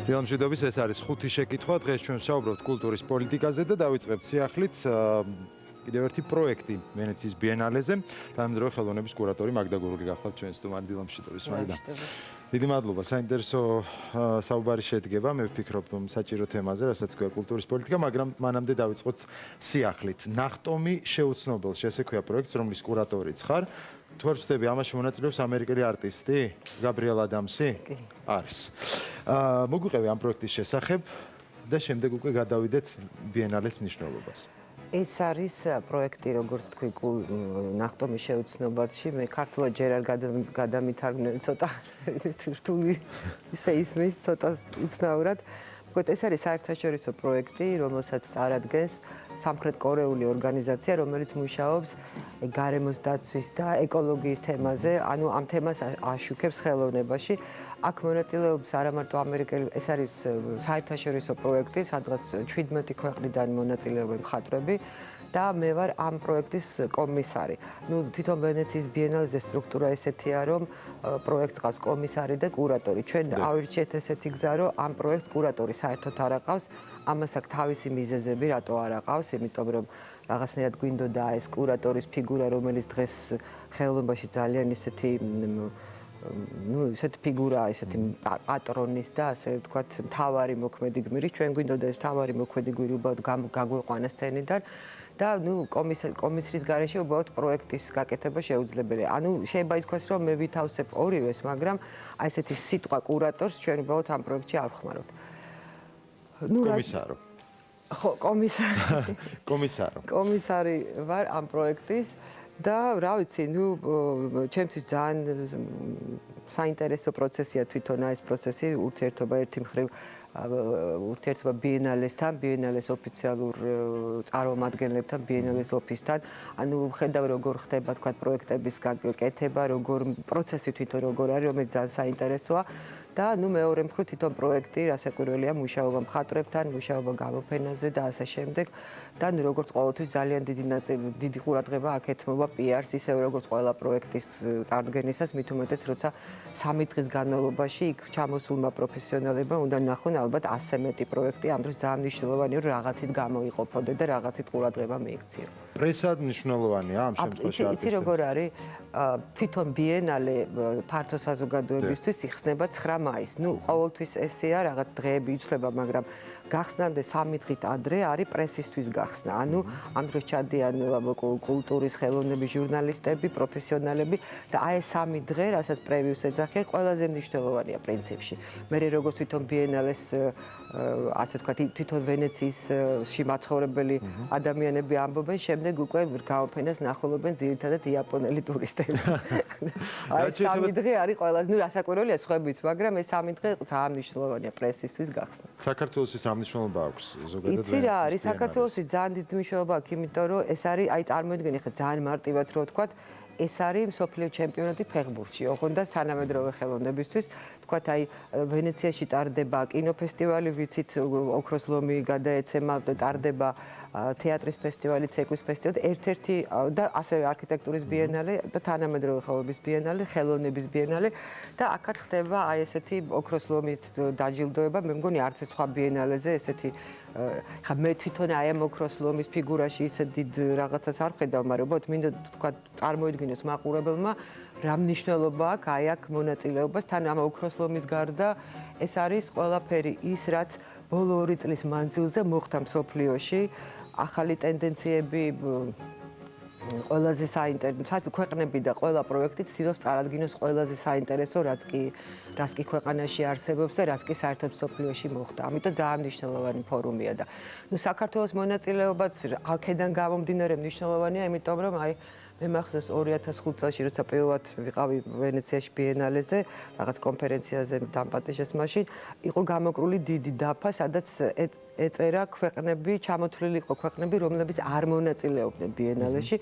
დილამშვიდობის, ეს არის ხუთი შეკითხვა. დღეს ჩვენ ვსაუბრობთ კულტურის პოლიტიკაზე და დავიწყებთ სიახლით კიდევ ერთი პროექტი ვენეციის ბიენალეზე. თანამედროვე ხელოვნების კურატორი მაგდა გურული გახლავთ ჩვენ სტუმარი. დილამშვიდობის, მაგდა. დიდი მადლობა, საინტერესო საუბარი შედგება. მე ვფიქრობ საჭირო თემაზე, რასაც ქვია კულტურის პოლიტიკა, მაგრამ მანამდე დავიწყოთ სიახლით. ნახტომი შეუცნობელს შესექვია პროექტს, რომლის კურატორიც ხარ. თუ არ ვცდები, ამაში მონაწილეობს ამერიკელი არტისტი გაბრიელ ადამსი? არის. მოგვიყევი ამ პროექტის შესახებ და შემდეგ უკვე გადავიდეთ ბიენალეს მნიშვნელობას. ეს არის პროექტი, როგორც თქვი, ნახტომის შეუცნობელში. მე ქართულად ჯერ არ გადამითარგმნე, ცოტა რთული ისე ისმის, ცოტა უცნაურად. ეს არის საერთაშორისო პროექტი, რომელსაც წარადგენს სამხრეთ კორეული ორგანიზაცია, რომელიც მუშაობს გარემოს დაცვის და ეკოლოგიის თემაზე, ანუ ამ თემას აშუქებს ხელოვნებაში. აქ მონაწილეობს არა მარტო ამერიკელი, ეს არის საერთაშორისო პროექტი, სადღაც 17 ქვეყნიდან მონაწილეობენ მხატვრები. და მე ვარ ამ პროექტის კომისარი. თვითონ ვენეციის ბიენალეზე სტრუქტურა ესეთია, რომ პროექტს ყავს კომისარი და კურატორი. ჩვენ ავირჩიეთ ესეთი გზა, რომ ამ პროექტს კურატორი საერთოდ არ აყავს. ამას აქვს თავისი მიზეზები, რატო არ აყავს, იმიტომ რომ რაღაცნაირად გვინდოდა ეს კურატორის ფიგურა, რომელიც დღეს ხელოვნებაში ძალიან ისეთი ისეთი ფიგურაა, ისეთი პატრონის და ასე ვთქვათ, მთავარი მოქმედი გმირი. ჩვენ გვინდოდა ეს მთავარი მოქმედი გვირი უბრალოდ გაგვიყვანა სცენიდან. და კომისრის გარეშე უბრალოდ პროექტის გაკეთება შეუძლებელია. ანუ შეიძლება ითქვას, რომ მე ვითავსებ ორივეს, მაგრამ აი ესეთი სიტყვა კურატორს ჩვენ უბრალოდ ამ პროექტში არ ვხმარობთ. კომისარო. ხო, კომისარი. კომისარო. კომისარი ვარ ამ პროექტის და რა ვიცი, ჩემთვის ძალიან საინტერესო პროცესია თვითონ ეს პროცესი, ურთიერთობა ერთი მხრივ ურთიერთობა ბიენალესთან, ბიენალეს ოფიციალურ წარმომადგენლებთან, ბიენალეს ოფისთან. ანუ ხედავ როგორ ხდება თქვა პროექტების გაკეთება, როგორ პროცესი თვითონ როგორ არის, რომელიც ძალიან საინტერესოა. და მეორე მხრივ თვითონ პროექტი, რასაკვირველია, მუშაობა მხატვრებთან, მუშაობა გამოფენაზე და ასე შემდეგ. და როგორც ყოველთვის ძალიან დიდი ყურადღება აკეთმობა PR-ს, ისევე როგორც ყველა პროექტის წარდგენისას, მით უმეტეს, როცა 3 დღის განმავლობაში იქ ჩამოსულმა პროფესიონალებმა უნდა ნახონ ალბათ 100 მეტი პროექტი. ამ დროს ძალიან მნიშვნელოვანია, რომ რაღაცით გამოიყოფოდე და რაღაცით ყურადღება მიიქციო. პრესად მნიშვნელოვანია ამ შემთხვევაში არტისტი. იცი როგორ არის? თვითონ ბიენალე ფართო საზოგადოებისთვის იხსნება 9 მაისს. ყოველთვის ესეა, რაღაც დღეები იცვლება, მაგრამ გახსნამდე 3 დღით ადრე არის პრესისთვის გახსნა. ანუ ამ დროს ჩადიან კულტურის, ხელოვნების ჟურნალისტები, პროფესიონალები და აი ეს 3 დღე, რასაც პრევიუს ეძახიან, ყველაზე მნიშვნელოვანია პრინციპში. მე როგორც თვითონ ბიენალეს ასე ვთქვათ, თვითონ ვენეციაში მაცხოვრებელი ადამიანები ამბობენ, შემდეგ უკვე გამოფენას ნახულობენ ძირითადად იაპონელი ტურისტები. აი 3 დღე არის ყველაზე, რასაკვირველია სხვაებიც, მაგრამ ეს 3 დღე ძალიან მნიშვნელოვანია პრესისთვის გახსნა. საქართველოსის ამ მნიშვნელობა აქვს ზოგადად. იცი რა არის, საქართველოსის ძალიან დიდი მნიშვნელობა აქვს, იმიტომ რომ ეს არის, აი წარმოიდგინე ხა ძალიან მარტივად რო ვთქვათ, ეს არის მსოფლიო ჩემპიონატი ფეხბურთში, ოღონდ თანამედროვე ხელოვნებისთვის. თქვათ აი ვენეციაში ტარდება კინოფესტივალი, ვიცით, ოქროს ლომი გადაეცემა, ტარდება თეატრის ფესტივალი, ცეკვის ფესტივალი, ერთ-ერთი და ასევე არქიტექტურის ბიენალე და თანამედროვე ხელოვნების ბიენალე, ხელოვნების ბიენალე და აქაც ხდება აი ესეთი ოქროს ლომით დაჯილდოება. მე მგონი არც სხვა ბიენალეზე ესეთი ხა მე თვითონ აი ამ ოქროს ლომის ფიგურაში ისე დიდ რაღაცას არ ხედავ, მაგრამ უბრალოდ მინდა თქვა წარმოიდგინოს მაყურებელმა რა მნიშვნელობა აქვს აი აქ მონაწილეობას თან ამ ოქროს ლომის გარდა. ეს არის ყველაფერი ის, რაც ბოლო 2 წლის მანძილზე მოხდა მსოფლიოში. ახალი ტენდენციები ყველაზე საინტერესო ქვეყნები და ყველა პროექტი ცდილობს წარადგინოს ყველაზე საინტერესო, რაც კი ქვეყანაში არსებობს და რაც კი საერთოდ მსოფლიოში მოხდა. ამიტომ ძალიან მნიშვნელოვანი ფორუმია და საქართველოს მონაწილეობაც აქედან გამომდინარე მნიშვნელოვანია, იმიტომ რომ აი მე მახსოვს 2005 წელს, როცა პირველად ვიყავი ვენეციაში ბიენალეზე, რაღაც კონფერენციაზე დამპატიჟეს მაშინ, იყო გამოკრული დიდი დაფა, სადაც ეწერა ქვეყნები, ჩამოთვლილი იყო ქვეყნები, რომლებიც არ მონაწილეობდნენ ბიენალეში.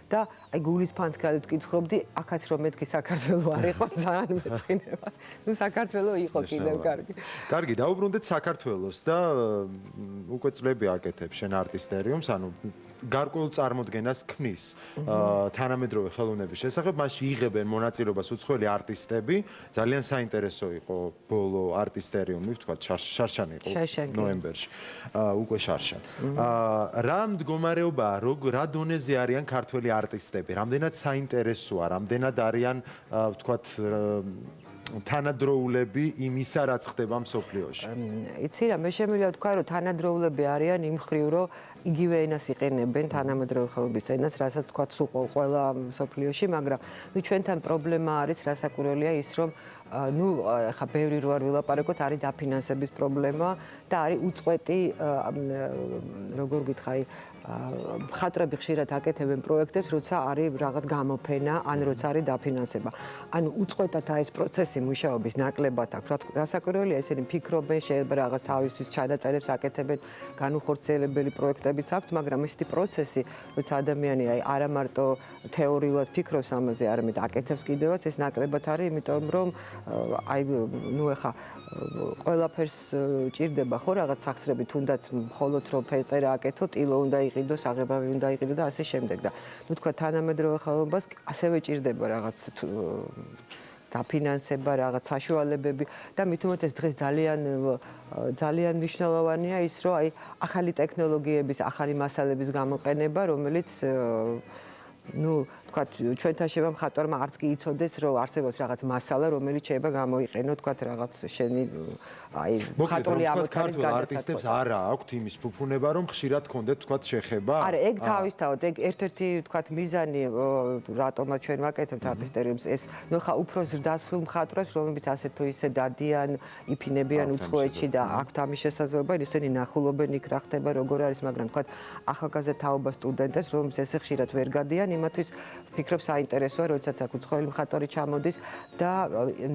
და აი გულისფანს გადავკითხობდი, აქაც რომ მეთქი საქართველოს არ იყოს ძალიან მეწყინება. საქართველოს იყო კიდევ კარგი. კარგი, დაუბრუნდეთ საქართველოს და უკვე წლები აკეთებ შენ არტისტერიუმს, ანუ გარკვეულ წარმოდგენას ქმნის თანამედროვე ხელოვნების შესახებ, მასში იღებენ მონაწილეობას უცხოელი არტისტები. ძალიან საინტერესო იყო ბოლო არტისტერიუმი, ვთქვათ, შარშანი იყო ნოემბერში. უკვე შარშან. რა მდგომარეობაა, რა დონეზე არიან ქართველი არტისტები? რამდენად საინტერესოა, რამდენად არიან, ვთქვათ, თანადროულები იმისა, რაც ხდება მსოფლიოში? იცი რა, მე შემიძლია ვთქვა, რომ თანადროულები არიან იმ ხრივ, რომ იგივე ენას იყენებენ, თანამედროვე ხელოვნების ენას, რასაც ვთქვათ სულ ყველა მსოფლიოში, მაგრამ ჩვენთან პრობლემა არის, რასაკვირველია ის, რომ ხა ბევრი რო არ ვილაპარაკოთ, არის დაფინანსების პრობლემა და არის უწყვეტი, როგორ გითხრა, მხატვრები ხშირად აკეთებენ პროექტებს, როცა არის რაღაც გამოფენა, ან როცა არის დაფინანსება. ანუ უწყვეტად ეს პროცესი მუშაობის ნაკლებად აქვს. რასაკვირველია, ესენი ფიქრობენ, შეიძლება რაღაც თავისთვის ჩანაწერებს აკეთებენ, განუხორციელებელი პროექტებიც აქვს, მაგრამ ესეთი პროცესი, როცა ადამიანი არა მარტო თეორიულად ფიქრობს ამაზე, არამედ აკეთებს კიდევაც, ეს ნაკლებად არის, იმიტომ რომ ეხა ყველაფერს ჭირდება ხო რაღაც სახსრები, თუნდაც მხოლოდ რომ ფერწერა აკეთო, ტილო უნდა იყიდოს, აღებავი უნდა იყიდო და ასე შემდეგ და თქვა თანამედროვე ხელოვნებას ასევე ჭირდება რაღაც დაფინანსება, რაღაც საშუალებები და მით უმეტეს დღეს ძალიან მნიშვნელოვანია ის, რომ ახალი ტექნოლოგიების, ახალი მასალების გამოყენება, რომელიც თქვა ჩვენთან შევა მხატვარმა არც კი იცოდეს, რომ არსებობს რაღაც მასალა, რომელიც შეიძლება გამოიყენო, თქვა რაღაც შენი მხატვრული ამოცანის გადასაწყვეტად. არტისტებს არა აქვთ იმის ფუფუნება, რომ ხშირად გქონდეთ თქვა შეხება? არა, ეგ თავისთავად, ეგ ერთ-ერთი თქვა მიზანი, რატომაც ჩვენ ვაკეთებთ არტისტერიუმს, ეს ხა უფრო ზრდასრულ მხატვრებს, რომლებიც ასე თუ ისე დადიან, იფინებიან უცხოეთში და აქვთ ამის შესაძლებლობა, ისინი ნახულობენ იქ რა ხდება, როგორ არის, მაგრამ თქვა ახალგაზრდა თაობა სტუდენტებს, რომლებიც ესე ხშირად ვერ გადიან, იმათვის ფიქრობ საინტერესოა, როდესაც აქ უცხოელი მხატვარი ჩამოდის და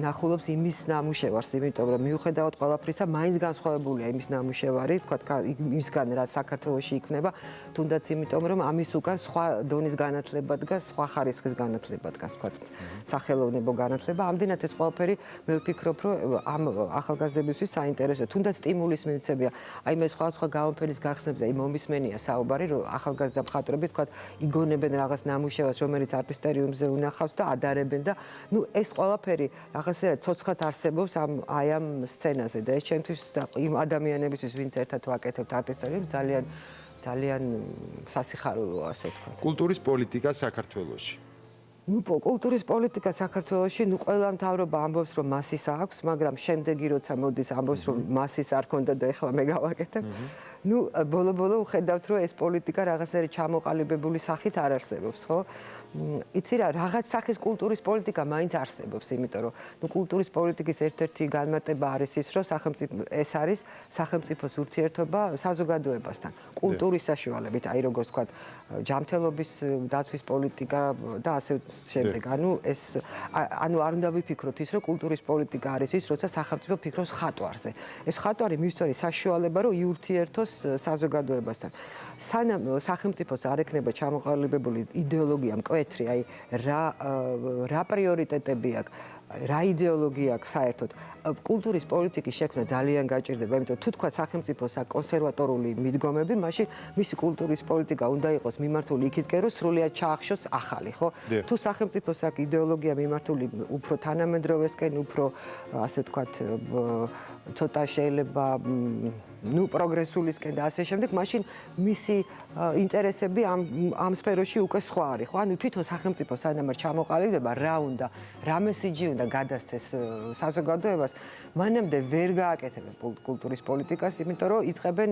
ნახულობს იმის ნამუშევარს, იმიტომ რომ მიუხედავად ყველაფრისა, მაინც განსხვავებულია იმის ნამუშევარი, თქვა იმისგან, რაც საქართველოში იქნება, თუნდაც იმიტომ რომ ამის უკან სხვა დონის განათლება დგას, სხვა ხარისხის განათლება დგას, თქვა სახელოვნებო განათლება. ამდენად ეს ყველაფერი მე ვფიქრობ, რომ ამ ახალგაზრდებისთვის საინტერესოა, თუნდაც სტიმულის მივცებია. აი მე სხვა გამოფენის გახსნებზე მომისმენია საუბარი, რომ ახალგაზრდა მხატვრები, თქვა იგონებენ რაღაც ნამუშევარს, რომელიც არტისტერიუმზე უნახავს და ადარებენ და ეს ყველაფერი რაღაცნაირად ცოცხლად არსებობს ამ სცენაზე და ეს ჩემთვის იმ ადამიანებისთვის, ვინც ერთად ვაკეთებთ არტისტერიუმს, ძალიან სასიხარულოა, ასე ვთქვათ. კულტურის პოლიტიკა საქართველოში. კულტურის პოლიტიკა საქართველოში, ყველა მთავრობა ამბობს, რომ მასის აქვს, მაგრამ შემდეგი როცა მოდის ამბობს, რომ მასის არ ქონდა და ეხლა მე გავაკეთებ. ბოლო-ბოლო ვხედავთ, რომ ეს პოლიტიკა რაღაცნაირი ჩამოყალიბებული სახით არ არსებობს, ხო? იცი რა, რაღაც სახის კულტურის პოლიტიკა მაინც არსებობს, იმიტომ რომ კულტურის პოლიტიკის ერთ-ერთი განმარტება არის ის, რომ ეს არის სახელმწიფოს ურთიერთობა საზოგადოებასთან, კულტურის საშუალებით, აი როგორც ვთქვათ, ჯანმრთელობის დაცვის პოლიტიკა და ასე შემდეგ. ანუ არ უნდა ვიფიქროთ ის, რომ კულტურის პოლიტიკა არის ის, როცა სახელმწიფო ფიქრობს ხატვარზე. ეს ხატვარი მისვარი საშუალება, რომ იურთიერთოს საზოგადოებასთან. სანამ სახელმწიფოს არ ექნება ჩამოყალიბებული იდეოლოგია მკვეთრი, აი რა პრიორიტეტები აქვს, რა იდეოლოგია აქვს საერთოდ, კულტურის პოლიტიკის შექმნა ძალიან გაჭირდება, იმიტომ თუ თქვა სახელმწიფოს აქვს კონსერვატორული მიდგომები, მაშინ მისი კულტურის პოლიტიკა უნდა იყოს მიმართული იქითკენ, რომ სრულიად ჩაახშოს ახალი, ხო? თუ სახელმწიფოს აქვს იდეოლოგია მიმართული უფრო თანამედროვესკენ, უფრო ასე ვთქვათ, ცოტა შეიძლება პროგრესულისკენ და ასე შემდეგ, მაშინ მისი ინტერესები ამ სფეროში უკვე სხვა არის, ხო? ანუ თვითონ სახელმწიფო სანამ არ ჩამოყალიბდება, რა უნდა, რა მესიჯი უნდა გადასცეს საზოგადოებას, მანამდე ვერ გააკეთებენ კულტურის პოლიტიკას, იმიტომ რომ იწყებენ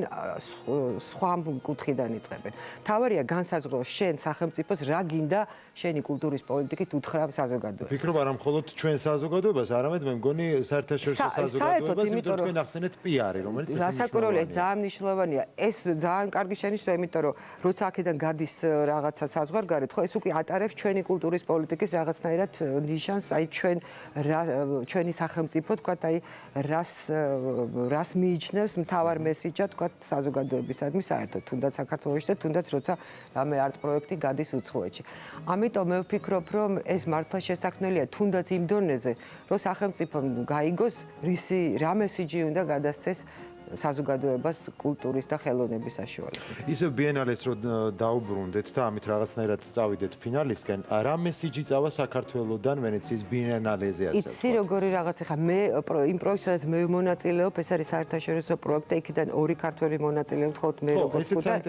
სხვა კუთხიდან იწყებენ. თავარია განსაზღვროს შენ სახელმწიფოს რა გინდა შენი კულტურის პოლიტიკით უთხრა საზოგადოებას. ვფიქრობ არა მხოლოდ ჩვენ საზოგადოებას, არამედ მე მგონი საერთაშორისო საზოგადოებას, იმიტომ რომ თქვენ ახსენეთ პიარი, რომელიც ეს სასაკურველია, ეს ძალიან მნიშვნელოვანია. ეს ძალიან კარგი შენიშვნაა, იმიტომ რომ როცა აქედან გადის რაღაცა საზღვარგარეთ, ხო ეს უკვე ატარებს ჩვენი კულტურის პოლიტიკის რაღაცნაირად ნიშანს, აი ჩვენი სახელმწიფო, თქვათ, აი რას მიიჩნევს მთავარ მესიჯად, თქვათ, საზოგადოებისადმი საერთოდ, თუნდაც საქართველოში და თუნდაც როცა რამე არტ პროექტი გადის უცხოეთში. ამიტომ მე ვფიქრობ, რომ ეს მართლა შესაქმნელია თუნდაც იმ დონეზე, რომ სახელმწიფომ გაიგოს რა მესიჯი უნდა გადასცეს საზოგადოებას კულტურის და ხელოვნების საშუალებით. ისე ბიენალეს რო დაუბრუნდეთ და ამით რაღაცნაირად წავიდეთ ფინალისკენ, რა მესიჯი წავა საქართველოსდან ვენეციის ბიენალეზე ასე? იცი როგორი რაღაც ხა მე იმ პროექტსაც მე მონაწილეობ, ეს არის საერთაშორისო პროექტი, იქიდან ორი ქართველი მონაწილეობთ, ხოლმე მე როგორც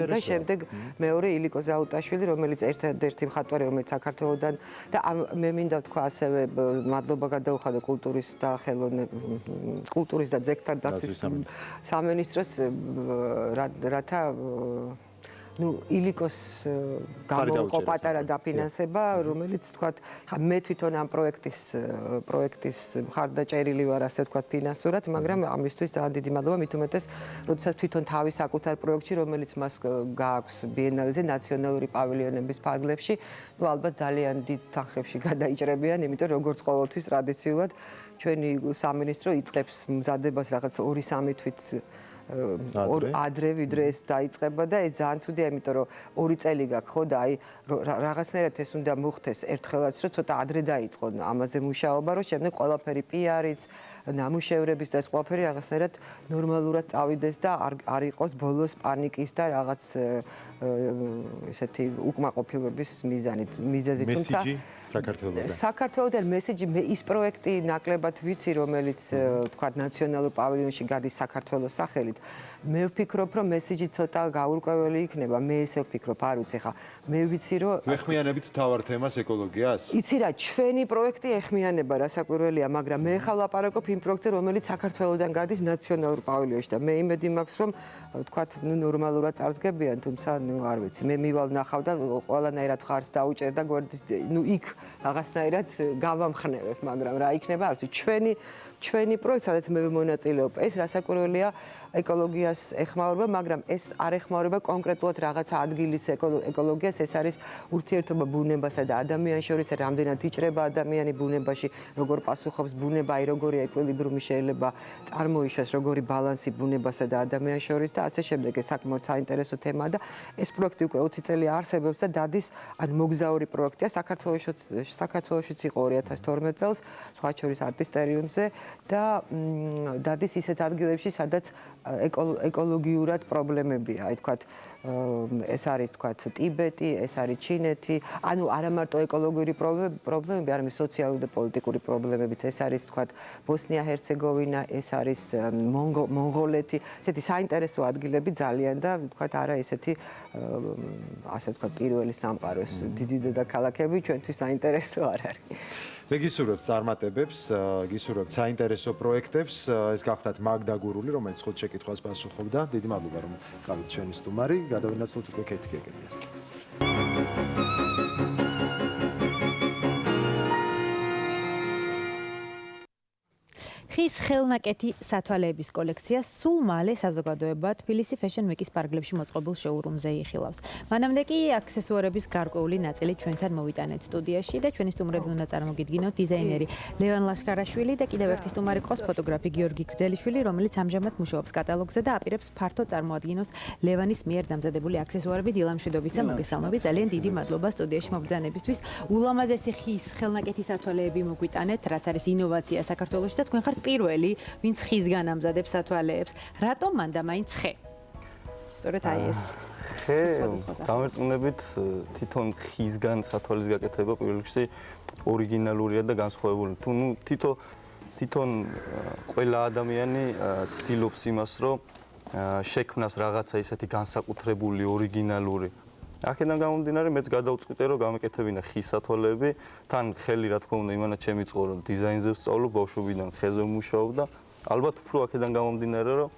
და შემდეგ მეორე ილიკო ზაუტაშვილი, რომელიც ერთადერთი მხატვარი, რომელიც საქართველოსდან და მე მინდა ვთქვა ასევე მადლობა გადაუხადო კულტურის და ძეგლთა დაცვის სამინისტროს რათა ილიკოს გამოყო პატარა დაფინანსება, რომელიც თქვათ, ხა მე თვითონ ამ პროექტის მხარდაჭერილი ვარ, ასე ვთქვათ, ფინანსურად, მაგრამ ამისთვის ძალიან დიდი მადლობა, მით უმეტეს, როდესაც თვითონ თავის საკუთარ პროექტში, რომელიც მას გააქვს ბიენალეზე, ნაციონალური პავილიონების ფარგლებში, ალბათ ძალიან დიდ თანხებში გადაიჭრებიან, იმიტომ როგორც ყოველთვის ტრადიციულად ჩვენი სამინისტრო იწყებს მზადებას რაღაც 2-3 თვით ადრე ვიდრე ეს დაიწყება და ეს ძალიან ცუდია, იმიტომ რომ 2 წელი გაქვს ხო და აი რაღაცნაირად ეს უნდა მოხდეს ერთხელაც, რომ ცოტა ადრე დაიწყო ამაზე მუშაობა, რომ შემდეგ ყველაფერი პიარიც, ნამუშევრების და ეს ყველაფერი რაღაცნაირად ნორმალურად წავიდეს და არ იყოს ბოლოს პანიკის და რაღაც ესეთი უკმაყოფილების მიზეზი, თუმცა საქართველოსთან მესიჯი მე ის პროექტი ნაკლებად ვიცი, რომელიც თქვა ნაციონალურ პავილიონში გადის საქართველოს სახელით. მე ვფიქრობ, რომ მესიჯი ცოტა გაურკვეველი იქნება. მე ესე ვფიქრობ, არ ვიცი ხა. მე ვიცი, რომ ეხმიანებით მთავარ თემას ეკოლოგიას? იცი რა, ჩვენი პროექტი ეხმიანება რასაკვირველია, მაგრამ მე ხა ვლაპარაკობ იმ პროექტზე, რომელიც საქართველოსდან გადის ნაციონალურ პავილიონში და მე იმედი მაქვს, რომ თქვათ, ნორმალურად წარსგებიან, თუმცა არ ვიცი. მე მივალ ნახავ და ყველანაირად ხარს დაუჭერდა გვერდის, იქ რაღაცნაირად გავამხნევებ, მაგრამ რა იქნება, არ ვიცი, ჩვენი პროექტი, სადაც მე მონაწილეობ, ეს რასაკვირველია, ეკოლოგიას ეხმაურება, მაგრამ ეს არ ეხმაურება კონკრეტულად რაღაცა ადგილის ეკოლოგიას, ეს არის ურთიერთობა ბუნებასა და ადამიანს შორის, რამდენად იჭრება ადამიანი ბუნებაში, როგორ პასუხობს ბუნება, აი როგორი ეკვილიბრიუმი შეიძლება წარმოიშვას, როგორი ბალანსი ბუნებასა და ადამიანს შორის და ასე შემდეგ. ეს საკმაოდ საინტერესო თემაა და ეს პროექტი უკვე 20 წელი არსებობს და დადის, ანუ მოგზაური პროექტია, საქართველოშიც იყო 2012 წელს, სხვა შორის არტისტერიუმზე და დადის ისეთ ადგილებში, სადაც ეკოლოგიურად პრობლემებია, აი თქვათ, ეს არის თქვათ ტიბეტი, ეს არის ჩინეთი, ანუ არა მარტო ეკოლოგიური პრობლემები, არამედ სოციალური და პოლიტიკური პრობლემებიც, ეს არის თქვათ ბოსნია-ჰერცეგოვინა, ეს არის მონღოლეთი, ესეთი საინტერესო ადგილები ძალიან და თქვათ არა ესეთი ასე ვთქვათ პირველი სამყაროს დიდი დედაქალაქები ჩვენთვის საინტერესო არ არის. მე გისურვებთ წარმატებებს, გისურვებთ საინტერესო პროექტებს, ეს გახდათ მაგდა გურული, რომელიც ხოთ შეკითხვას პასუხობდა. დიდი მადლობა, რომ ყავით ჩვენი სტუმარი. გადავინაცვლოთ უკვე ქეთი გეგენიასთან. ხის ხელნაკეთი სათვალეების კოლექცია სულ მალე საზოგადოება თბილისი Fashion Week-ის პარკლებში მოწყობილ შოურუმზე იხილავს. მანამდე კი აქსესუარების გარკვეული ნაწილი ჩვენთან მოვიტანეთ სტუდიაში და ჩვენი სტუმრები უნდა წარმოგიდგინოთ დიზაინერი ლევან ლაშქარაშვილი და კიდევ ერთი სტუმარი ყავს ფოტოგრაფი გიორგი გრძელიშვილი, რომელიც ამჟამად მუშაობს კატალოგზე და აპირებს ფართოდ წარმოადგინოს ლევანის მიერ დამზადებული აქსესუარები. დილამშვიდობისა, მოგესალმებით. ძალიან დიდი მადლობა სტუდიაში მობრძანებისთვის. ულამაზესი ხის ხელნაკეთი სათვალეები მოგვიტანეთ, რაც არის ინოვაცია საქართველოში და თქვენ ხართ პირველი, ვინც ხისგან ამზადებს სათვალეებს. რატომ მანდა მაინც ხე? სწორედ აი ეს. ხე გამერწმუნებით თვითონ ხისგან სათვალის გაკეთება პირველ რიგში ორიგინალურია და განსხვავებული. თუ თვითონ ყველა ადამიანი ცდილობს იმას, რომ შექმნას რაღაცა ისეთი განსაკუთრებული, ორიგინალური. აქედან გამომდინარე, მეც გადავწყვიტე, რომ გამეკეთებინა ხის სათვალეები. თან ხელი, რა თქმა უნდა, იმანა ჩემი წყო, რომ დიზაინზე ვსწავლობ, ბავშვობიდან ხეზე ვმუშაობ და ალბათ უფრო აქედან გამომდინარე, რომ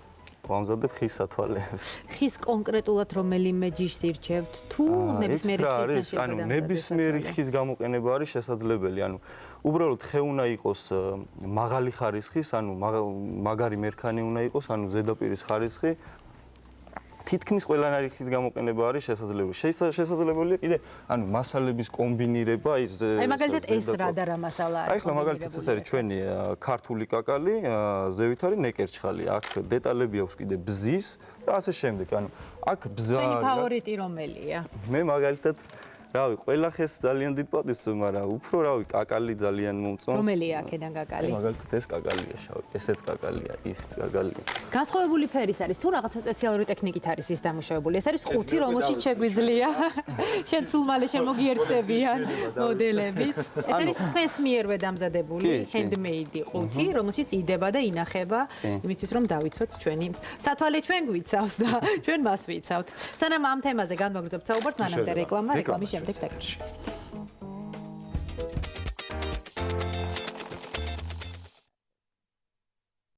ვამზადებ ხის სათვალეებს. ხის კონკრეტულად რომელიმე ჯიშს ირჩევთ თუ ნებისმიერი ხის ანუ ნებისმიერი ხის გამოყენება არის შესაძლებელი. ანუ უბრალოდ ხე უნდა იყოს მაღალი ხარისხის, ანუ მაგარი მერქანი უნდა იყოს, ანუ ზედაპირის ხარისხი. თითქმის ყველანაირი ხის გამოყენება არის შესაძლებელი. შესაძლებელია კიდე, ანუ მასალების კომბინირება, ის აი მაგალითად ეს რა და რა მასალა არის? აი ხლა მაგალითად ეს არის ჩვენი ქართული კაკალი, ზევით არის ნეკერჩხალი. აქ დეტალები აქვს კიდე ბზის და ასე შემდეგ. ანუ აქ ბზა თქვენი ფავორიტი რომელია? მე მაგალითად რავი, ყველა ხეს ძალიან დიდ პატივს, მაგრამ უფრო რავი, კაკალი ძალიან მომწონს. რომელია აქედან კაკალი? მაგალითად ეს კაკალია შავი, ესეც კაკალია, ისიც კაკალია. განსხვავებული ფერის არის თუ რაღაცა სპეციალური ტექნიკით არის ის დამუშავებული. ეს არის ხუთი, რომელშიც შეგვიძლია შენ სულ მალე შემოგიერთდებიან მოდელებიც. ეს არის თქვენს მიერვე დამზადებული handmade ხუთი, რომელშიც იდება და ინახება იმისთვის რომ დავიცვათ ჩვენი სათვალე ჩვენ გვიცავს და ჩვენ მას ვიცავთ. სანამ ამ თემაზე განვაგრძობთ საუბარს, მანამდე რეკლამის შემდეგ დაგჭირთ.